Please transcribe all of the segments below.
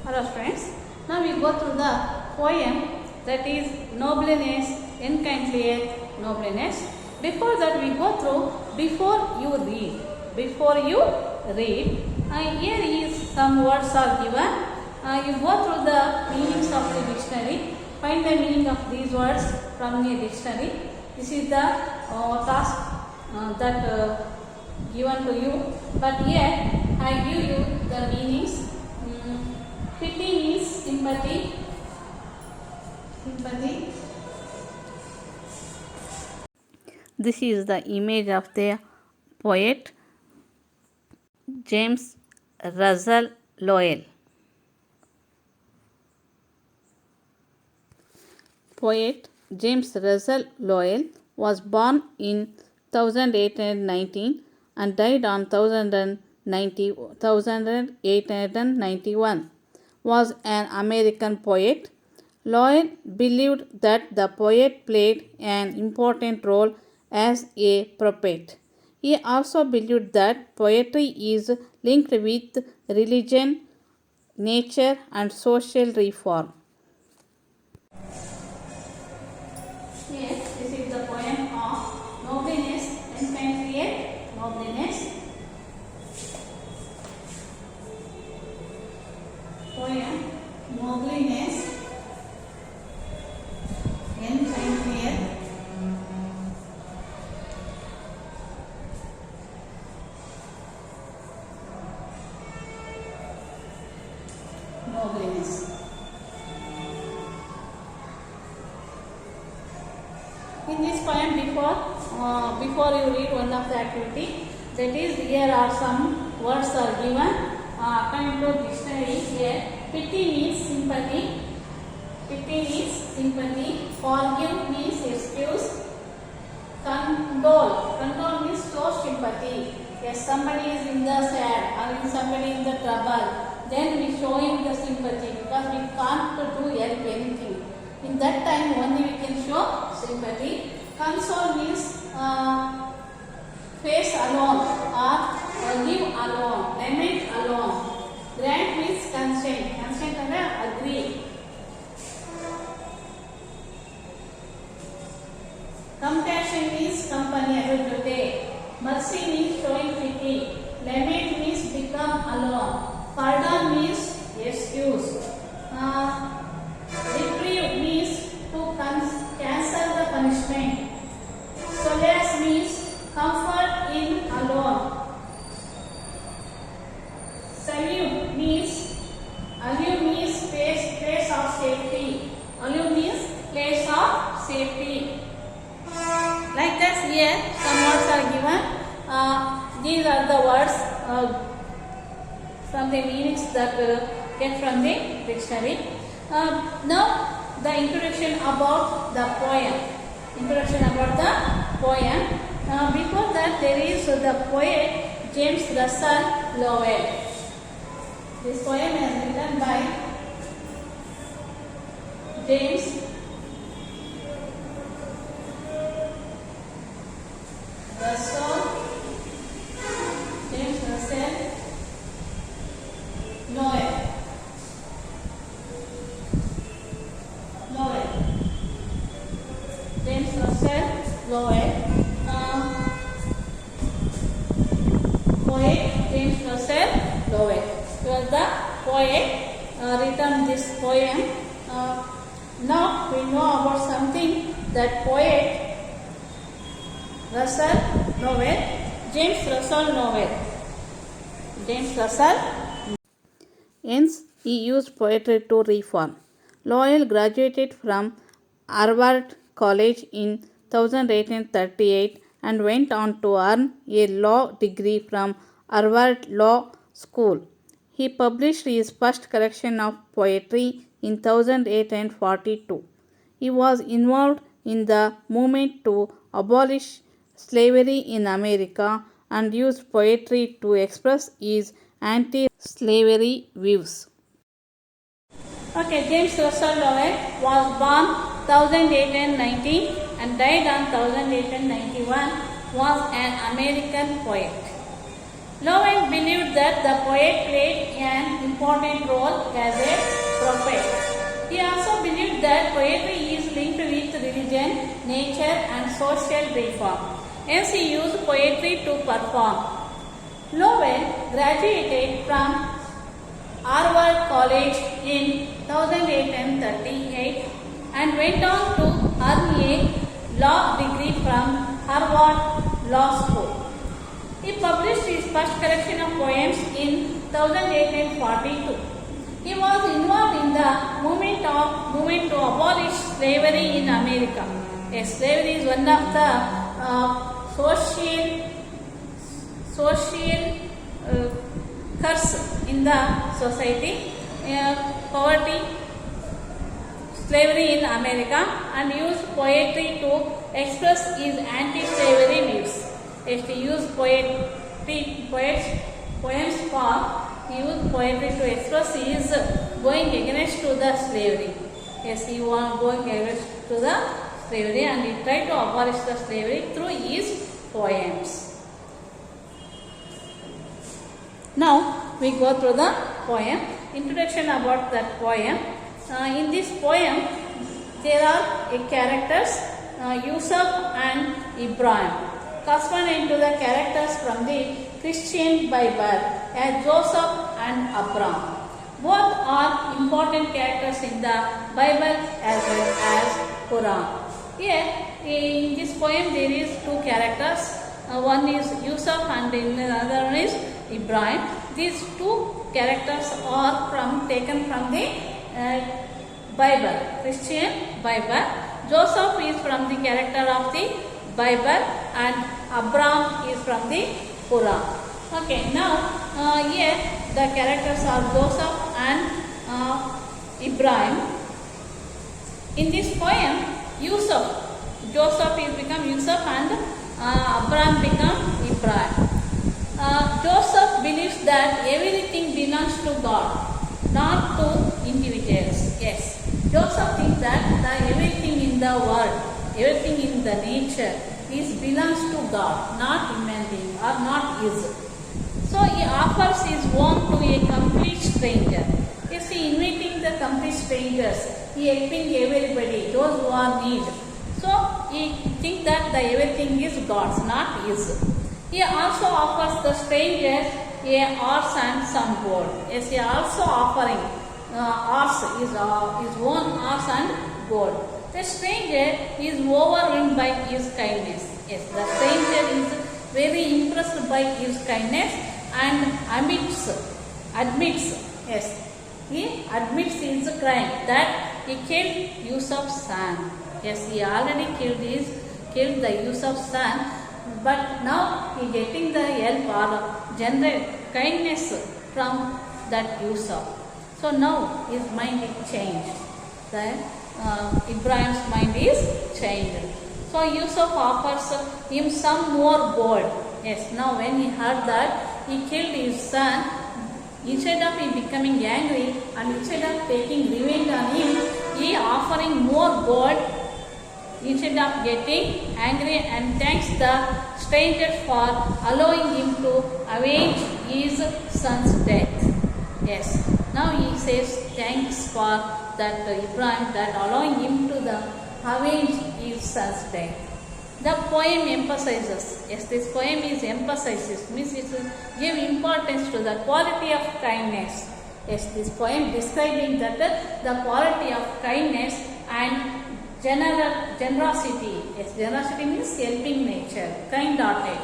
Hello friends, now we go through the poem that is Nobleness, Encantlier, Nobleness. Before that we go through before you read. Here is some words are given. You go through the meanings of the dictionary. Find the meaning of these words from the dictionary. This is the task that given to you. But here I give you the meanings. Pity means sympathy. This is the image of the poet James Russell Lowell. Poet James Russell Lowell was born in 1819 and died on 1891. Was an American poet. Lowell believed that the poet played an important role as a prophet. He also believed that poetry is linked with religion, nature, and social reform. Here, this is the poem of Nobleness, Encantlier, Nobleness. Poem Nobleness, Encantlier, Nobleness. In this poem, before you read one of the activity, that is, here are some words are given. According to dictionary, here pity means sympathy. Forgive means excuse. Condole means show sympathy. Yes, somebody is in the sad or somebody in the trouble, then we show him the sympathy because we can't do help anything. In that time only we can show sympathy. Console means face alone or give alone, lament alone. Grant means consent. Consent and agree. Compassion means company, everyday. Mercy means showing pity. Lament means become alone. Pardon means excuse. Reprieve means to cancel the punishment. Solace means comfort in alone. Salute means place of safety. Allude means place of safety. Like that, here some words are given. These are the words from the meanings that get from the dictionary. Now the introduction about the poem. Before that, there is the poet James Russell Lowell. This poem is written by James Russell Lowell. James Russell Lowell. Poet James Russell Lowell. He was the poet written this poem. Now we know about something that poet Russell Lowell, James Russell Lowell. Hence, he used poetry to reform. Lowell graduated from Harvard College in 1838 and went on to earn a law degree from Harvard Law School. He published his first collection of poetry in 1842. He was involved in the movement to abolish slavery in America and used poetry to express his anti-slavery views. Okay, James Russell Lowell was born 1819 and died on 1891. Was an American poet. Lowen believed that the poet played an important role as a prophet. He also believed that poetry is linked with religion, nature, and social reform. Hence, he used poetry to perform. Lowen graduated from Harvard College in 1838 and went on to earn a law degree from Harvard Law School. He published his first collection of poems in 1842. He was involved in the movement to abolish slavery in America. Yes, slavery is one of the social curse in the society. Poverty, slavery in America, and used poetry to express his anti-slavery views. Yes, he used poems for he used poetry to express his going against to the slavery. Yes, he was going against to the slavery, and he tried to abolish the slavery through his poems. Now we go through the poem. Introduction about that poem. In this poem, there are characters Yusuf and Ibrahim, corresponding to the characters from the Christian Bible as Joseph and Abraham. Both are important characters in the Bible as well as Quran. Here, in this poem, there is two characters. One is Yusuf and the other one is Ibrahim. These two characters are taken from the Bible, Christian Bible. Joseph is from the character of the Bible and Abraham is from the Quran. Okay, now here the characters are Joseph and Ibrahim. In this poem, Joseph is become Yusuf and Abraham become Ibrahim. Joseph believes that everything belongs to God, not to individuals. Yes, Joseph thinks that everything in the world, everything in the nature belongs to God, not human being or not his. So he offers his home to a complete stranger. Yes, he inviting the complete strangers, he helping everybody, those who are need. So he thinks that everything is God's, not his. He also offers the strangers a horse and some gold. Yes, he also offering his own horse and gold. The stranger is overwhelmed by his kindness. Yes, the stranger is very impressed by his kindness and admits his crime that he killed Yusuf's son. Yes, he already killed the Yusuf's son, but now he getting the help or general kindness from that Yusuf. So now his mind is changed. Ibrahim's mind is changed. So Yusuf offers him some more gold. Yes, now when he heard that he killed his son, instead of he becoming angry and instead of taking revenge on him, he offering more gold instead of getting angry, and thanks the stranger for allowing him to avenge his son's death. Yes, now he says thanks for that Ibrahim that allowing him to avenge his son's death. The poem emphasizes, yes, this poem is emphasizes, means it will give importance to the quality of kindness. Yes, this poem describing that the quality of kindness and generosity. Yes, generosity means helping nature, kind-hearted,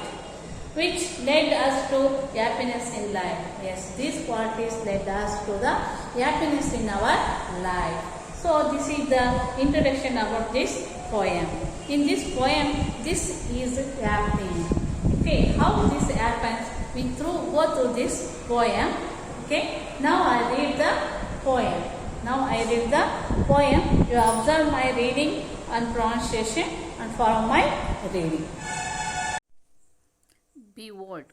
which led us to happiness in life. Yes, these qualities led us to the happiness in our life. So this is the introduction about this poem. In this poem, this is happening. Okay, how this happens? We go through this poem. Okay, now I read the poem. You observe my reading and pronunciation and follow my reading. Behold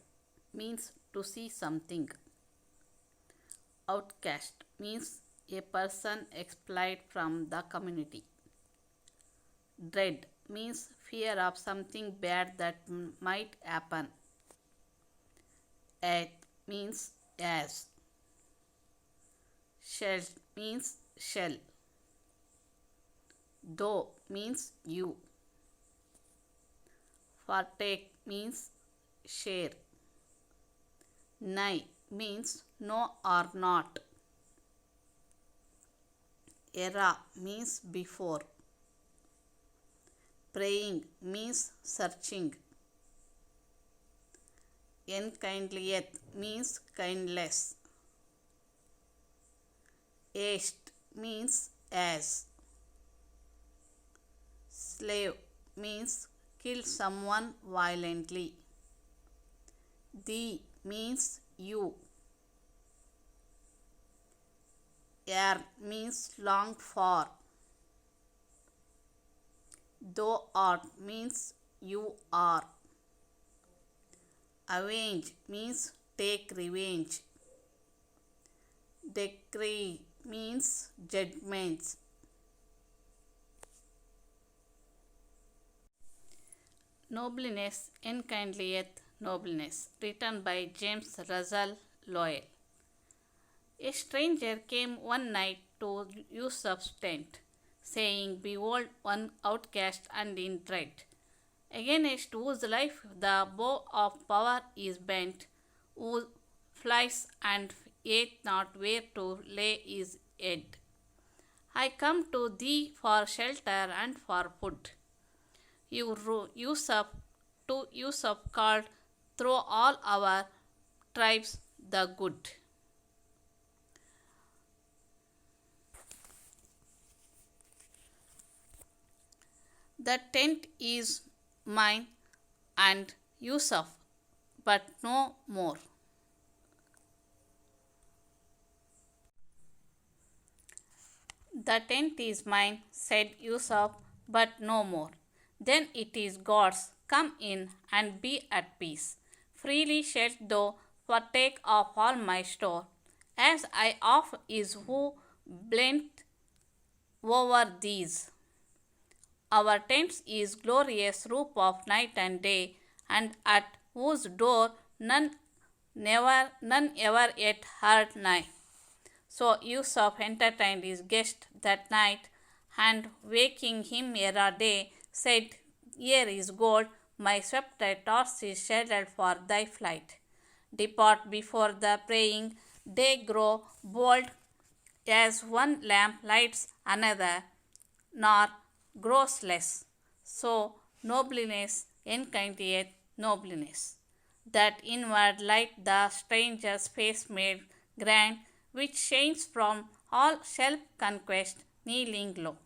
means to see something. Outcast means a person expelled from the community. Dread means fear of something bad that might happen. At means as. Shall means shall. Though means you. Partake means share. Nay means no or not. Era means before. Praying means searching. Enkindlieth means kindless. Est means as. Slave means kill someone violently. Thee means you. Ere means longed for. Thou art means you are. Avenge means take revenge. Decree means judgments. Nobleness enkindlieth nobleness. Written by James Russell Lowell. A stranger came one night to Yusuf's tent, saying, Behold, one outcast and in dread, against whose life the bow of power is bent, who flies and yet not where to lay his head. I come to thee for shelter and for food. Yusuf called through all our tribes the good. The tent is mine and Yusuf, but no more. The tent is mine, said Yusuf, but no more. Then it is God's. Come in and be at peace. Freely shalt thou partake of all my store, as I of is who blent over these. Our tents is glorious roof of night and day, and at whose door none ever yet heard nigh. So Yusuf entertained his guest that night, and waking him ere day, said, Here is gold, my sceptre torch is shaded for thy flight. Depart before the praying day, grow bold as one lamp lights another, nor grows less. So nobleness enkindlieth nobleness. That inward light the stranger's face made grand, which shines from all self-conquest, kneeling low.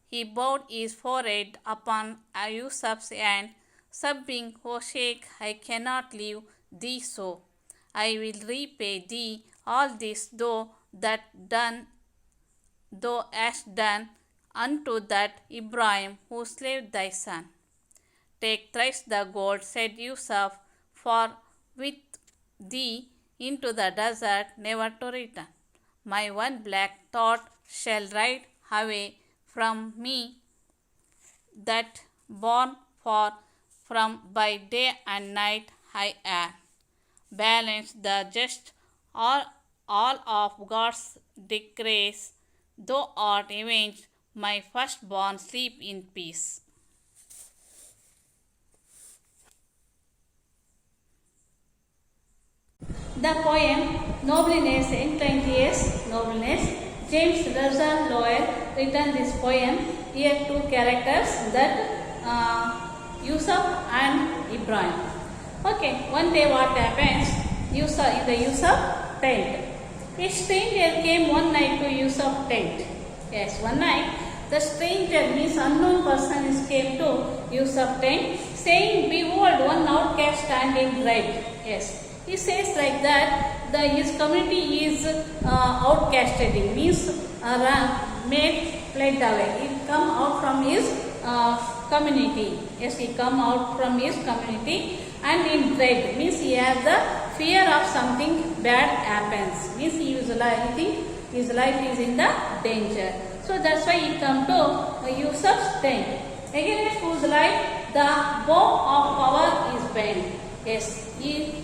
He bowed his forehead upon Yusuf's hand, sobbing, O Sheikh, I cannot leave thee so. I will repay thee all this, thou hast done unto that Ibrahim who slew thy son. Take thrice the gold, said Yusuf, for with thee into the desert never to return. My one black thought shall ride away from me, that born for from by day and night I am. Balance the just all of God's decrees, thou art avenged, my firstborn sleep in peace. The poem Nobleness enkindlieth nobleness. James Russell Lowell written this poem. Here two characters, that Yusuf and Ibrahim. Okay, one day what happens? Yusuf in the Yusuf tent. A stranger came one night to Yusuf tent. Yes, one night the stranger means unknown person came to Yusuf tent, saying, Behold, one outcast standing right. Yes. He says like that, his community is outcasted, means made fled away. He come out from his community. Yes, he come out from his community, and in dread means he has the fear of something bad happens. Means he think his life is in the danger. So that's why he come to Yusuf's tent. Against whose life the bow of power is bent. Yes, he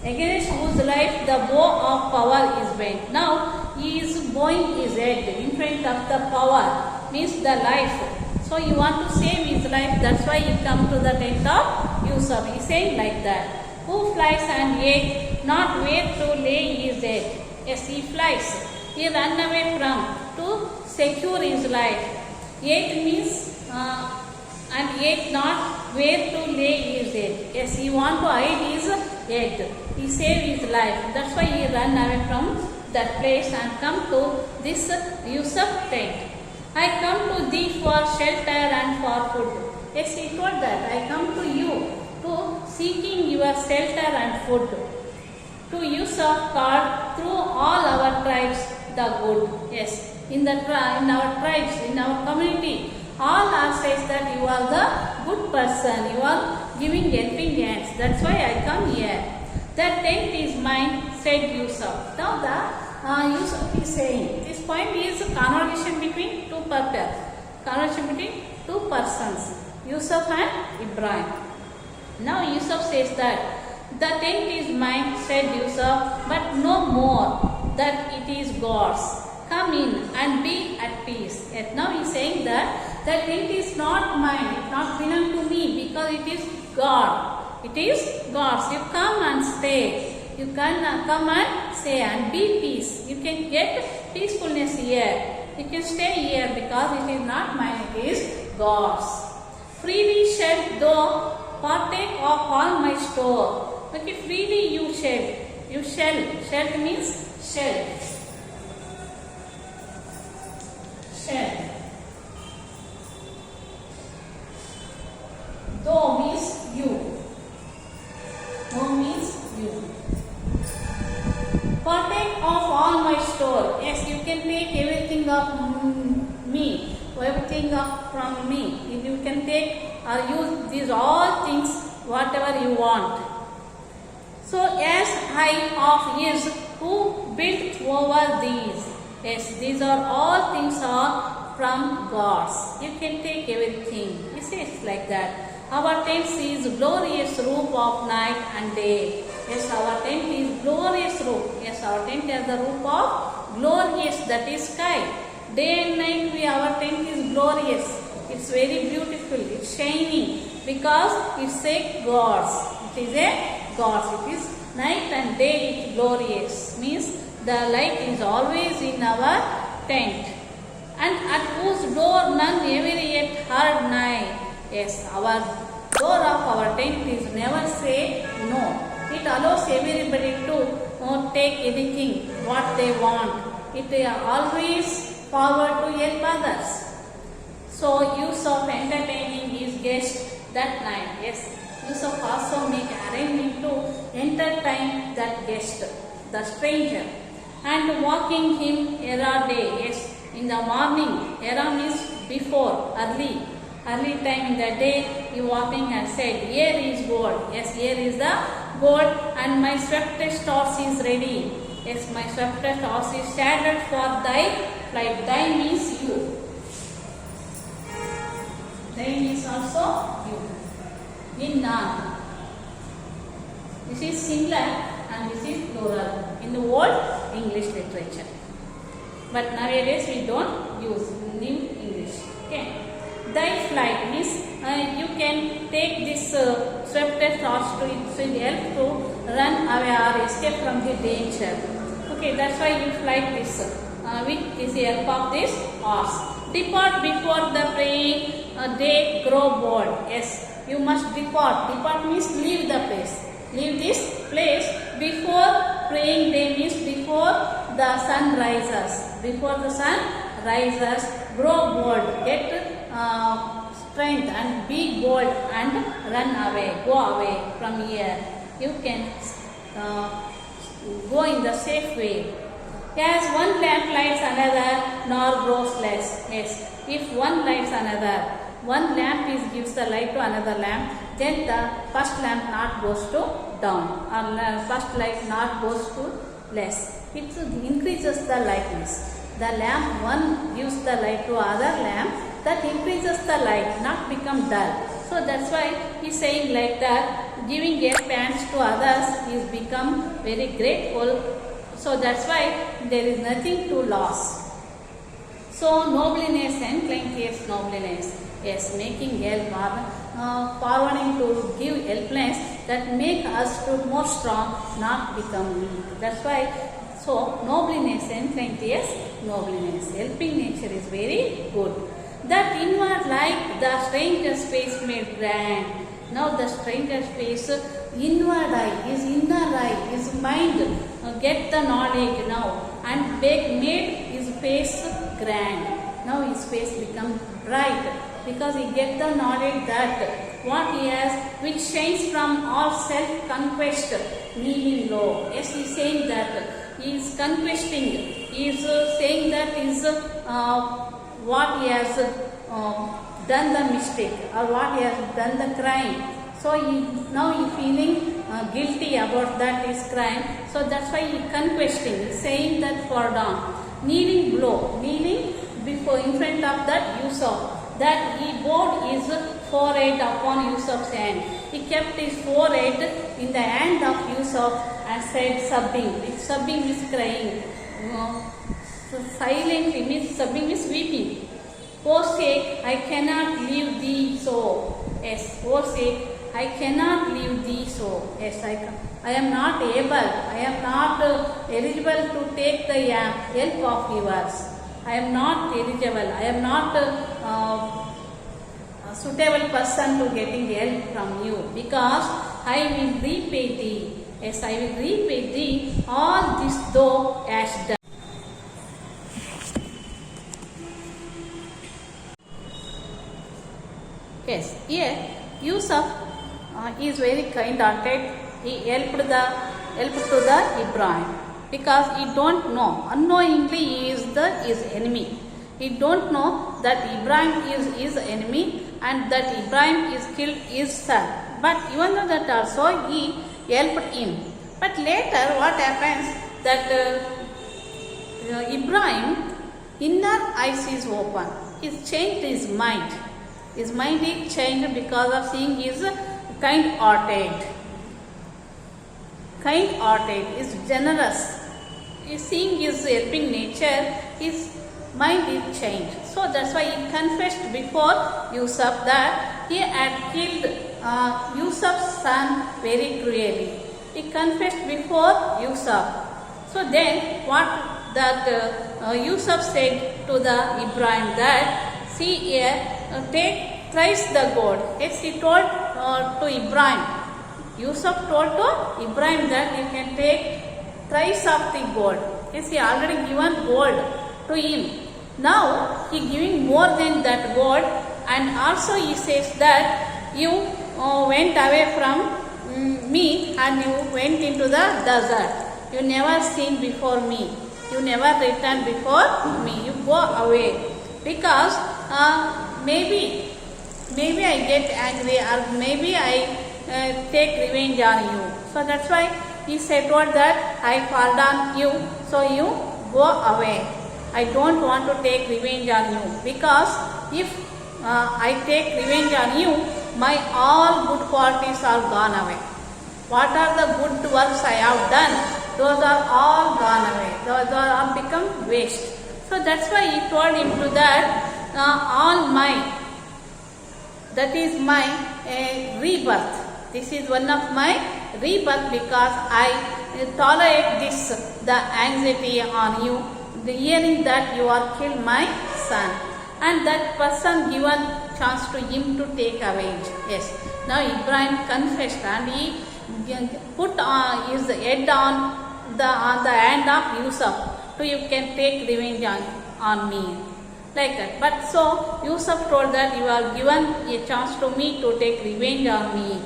against whose life the bow of power is bent. Now he is bowing his head in front of the power, means the life. So you want to save his life, that's why you come to the tent of Yusuf. He is saying like that. Who flies and yet not where to lay his head. Yes, he flies. He run away from to secure his life. Yet means and yet not where to lay his head. Yes, he want to hide his head. He save his life. That's why he run away from that place and come to this Yusuf tent. I come to thee for shelter and for food. Yes, he told that. I come to you to seeking your shelter and food. To Yusuf called through all our tribes the good. Yes, in our tribes, in our community, all are says that you are the good person. You are giving helping hands. That's why I come here. That tent is mine, said Yusuf. Now the Yusuf is saying, this point is a conversation between two people. Conversation between two persons, Yusuf and Ibrahim. Now Yusuf says that the tent is mine, said Yusuf, but no more, that it is God's. Come in and be at peace. Yet now he is saying that the tent is not mine, it not belong to me, because it is God. It is God's. You come and stay. You can come and stay and be peace. You can get peacefulness here. You can stay here because it is not mine, it is God's. Freely shall thou partake of all my store. Okay, freely you shall. You shall. Shall means shall. Shall. Thou means you. Thou means you. Partake of all my store. Yes, you can take everything of me, everything from me. You can take or use these all things, whatever you want. So as I of his who built over these. Yes, these are all things are from God's. You can take everything. He says like that. Our tent is glorious roof of night and day. Yes, our tent is glorious roof. Yes, our tent has the roof of glorious, that is sky. Day and night our tent is glorious. It's very beautiful. It's shining because it's a God's. It is a God's. It is night and day. It's glorious. Means the light is always in our tent. And at whose door none ever yet heard nigh. Yes, our door of our tent is never say no. It allows everybody to take anything what they want. It always forward to help others. So Yusuf entertaining his guest that night. Yes, Yusuf also make arrangement to entertain that guest, the stranger, and walking him era day. Yes, in the morning. Era means before, early time in the day. He walking and said, "Here is gold." Yes, here is the gold, and my sweetest horse is ready. Yes, my sweetest horse is saddled for thy flight. Thy means you. Thy means also you. In none. This is singular and this is plural in the old English literature. But nowadays we don't use new English. Okay. Thy flight means you can take this sweetest horse to it will help to run away or escape from the danger. Okay, that's why you fly this with this help of this horse. Depart before the praying day grow bold. Yes, you must depart. Depart means leave the place. Leave this place before praying day means before the sun rises. Before the sun rises, grow bold. Get strength and be bold and run away. Go away from here. You can go in the safe way. As one lamp lights another, nor grows less. Yes, if one lights another, one lamp gives the light to another lamp, then the first lamp not goes to down, or first light not goes to less. It increases the lightness. The lamp one gives the light to other lamp, that increases the light, not become dull. So that's why he's saying like that, giving a pants to others is become very grateful. So that's why there is nothing to lose. So nobleness and cleanliness, nobleness, yes, making help or forwarding to give helpless, that make us to more strong, not become weak. That's why, so nobleness and cleanliness, nobleness, helping nature is very good. That inward like the stranger's face made grand. Now the stranger's face, inward eye, his inner eye, his mind get the knowledge now and made his face grand. Now his face become bright because he get the knowledge that what he has, which shines from all self-conquest, kneeling low. Yes, he is saying that he is conquesting. He is saying that is what he has done the mistake or what he has done the crime. So now he feeling guilty about that his crime. So that's why he conquesting, saying that for down, kneeling low, kneeling before in front of that Yusuf. That he bowed his forehead upon Yusuf's hand. He kept his forehead in the hand of Yusuf and said, sobbing. Sobbing means crying. So silently means sobbing means weeping. Forsake, I cannot leave thee so. Yes, forsake, I cannot leave thee so. Yes, I am not able, I am not eligible to take the help of yours. I am not eligible, I am not a suitable person to getting help from you, because I will repay thee. Yes, I will repay thee all this thou hast done. Yes, here Yusuf is very kind-hearted. He helped to the Ibrahim because he don't know, unknowingly he is his enemy. He don't know that Ibrahim is his enemy and that Ibrahim is killed his son. But even though that also he helped him. But later what happens that Ibrahim inner eyes is open. He's changed his mind. His mind is changed because of seeing his kind-hearted. Kind-hearted is generous. Is seeing his helping nature, his mind is changed. So that's why he confessed before Yusuf that he had killed Yusuf's son very cruelly. He confessed before Yusuf. So then what that Yusuf said to the Ibrahim that, see here, take thrice the gold. Yes, he told to Ibrahim. Yusuf told to Ibrahim that you can take thrice of the gold. Yes, he already given gold to him. Now he giving more than that gold, and also he says that you went away from me and you went into the desert. You never seen before me. You never returned before me. You go away because maybe I get angry or maybe I take revenge on you. So that's why he said that I fall on you, so you go away. I don't want to take revenge on you, because if I take revenge on you, my all good qualities are gone away. What are the good works I have done? Those are all gone away. Those are all become waste. So that's why he told him to that all my, that is my rebirth. This is one of my rebirth, because I tolerate this, the anxiety on you, the hearing that you are killed my son. And that person given chance to him to take avenge. Yes. Now Ibrahim confessed and he put his head on the hand of Yusuf, so you can take revenge on me. Like that. But so Yusuf told that you are given a chance to me to take revenge on me.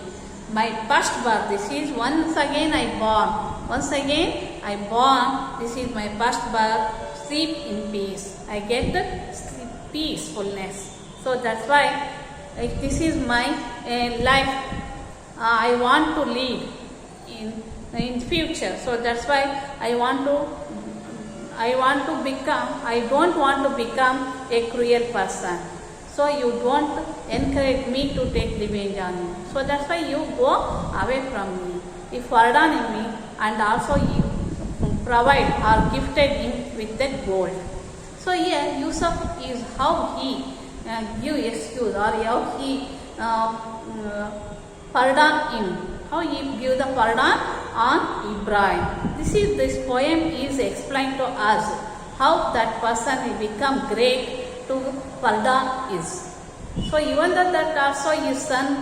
My first birth, this is once again I born. Once again I born, this is my first birth. Sleep in peace. I get the peacefulness. So that's why this is my life I want to lead in future. So that's why I don't want to become a cruel person. So you don't encourage me to take revenge on you. So that's why you go away from me. You pardon me, and also you provide or gifted him with that gold. So here Yusuf is how he give excuse or how he pardon him. How he give the pardon on Ibrahim. This poem is explained to us how that person will become great to pardon is. So even though that also his son,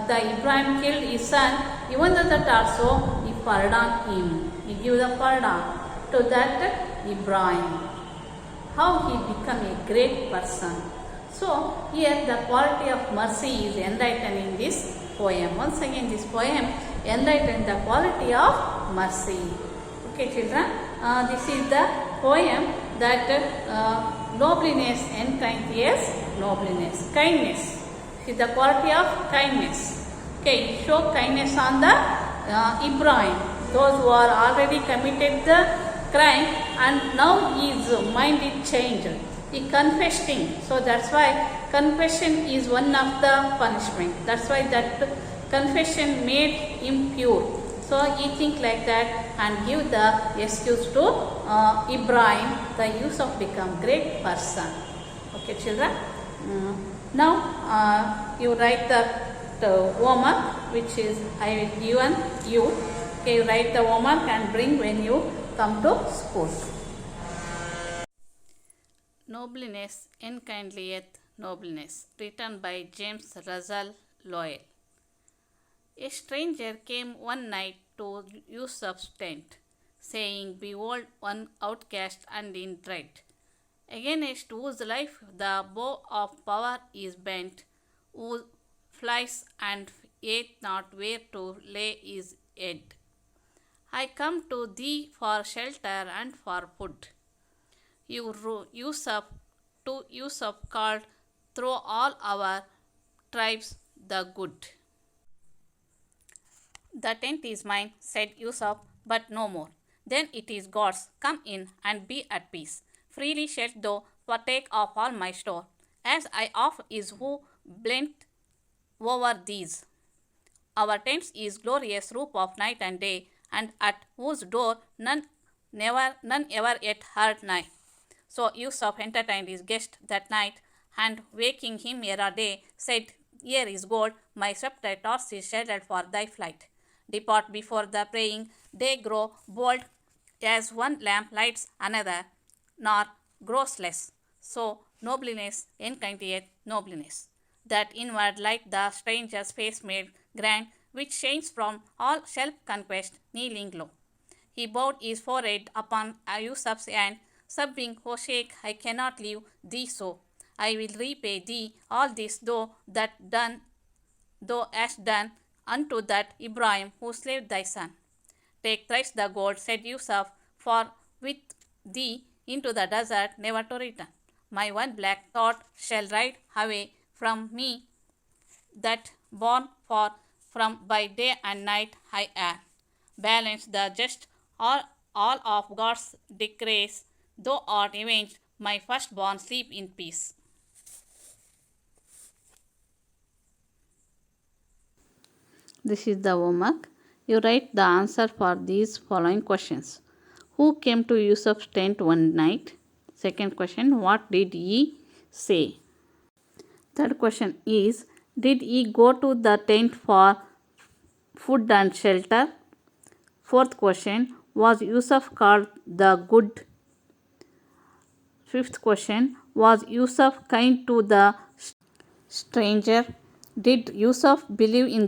the Ibrahim killed his son, even though that also he pardoned him. He give the pardon to that Ibrahim. How he become a great person. So here the quality of mercy is enlightened in this poem. Once again this poem enlightened the quality of mercy. Okay children, this is the poem that nobleness encourages nobleness. Kindness. This is the quality of kindness. Okay, show kindness on the Ibrahim. Those who are already committed the crime and now his mind is changed. He confessed him. So that's why confession is one of the punishment. That's why that confession made him pure. So he think like that and give the excuse to Ibrahim, the Yusuf become great person. Okay children. Now you write the homework which is I will given you. Okay, you write the homework and bring when you come to school. Nobleness enkindlieth nobleness, written by James Russell Lowell. A stranger came one night to Yusuf's tent, saying, "Behold, one outcast and in dread, against whose life the bow of power is bent, who flies and yet not where to lay his head. I come to thee for shelter and for food." Yusuf called through all our tribes the good. "The tent is mine," said Yusuf, "but no more. Then it is God's. Come in and be at peace. Freely shalt thou partake of all my store, as I of is who blent over these. Our tent is glorious roof of night and day, and at whose door none ever yet heard nigh." So Yusuf entertained his guest that night, and waking him ere day, said, "Here is gold, my sceptre torch is shaded for thy flight. Depart before the praying day grow bold, as one lamp lights another, nor grows less. So nobleness enkindleth nobleness. That inward light the stranger's face made grand, which shines from all self-conquest, kneeling low. He bowed his forehead upon Yusuf's hand, sobbing, "O Sheikh, I cannot leave thee so. I will repay thee all this thou hast done unto that Ibrahim who slaved thy son." "Take thrice the gold," said Yusuf, "for with thee into the desert never to return. My one black thought shall ride away from me, that born for from by day and night I am. Balance the just all of God's decrees. Thou art avenged, my firstborn, sleep in peace." This is the homework. You write the answer for these following questions. Who came to Yusuf's tent one night? Second question, what did he say? Third question is, did he go to the tent for food and shelter? Fourth question, was Yusuf called the good? Fifth question, was Yusuf kind to the stranger? Did Yusuf believe in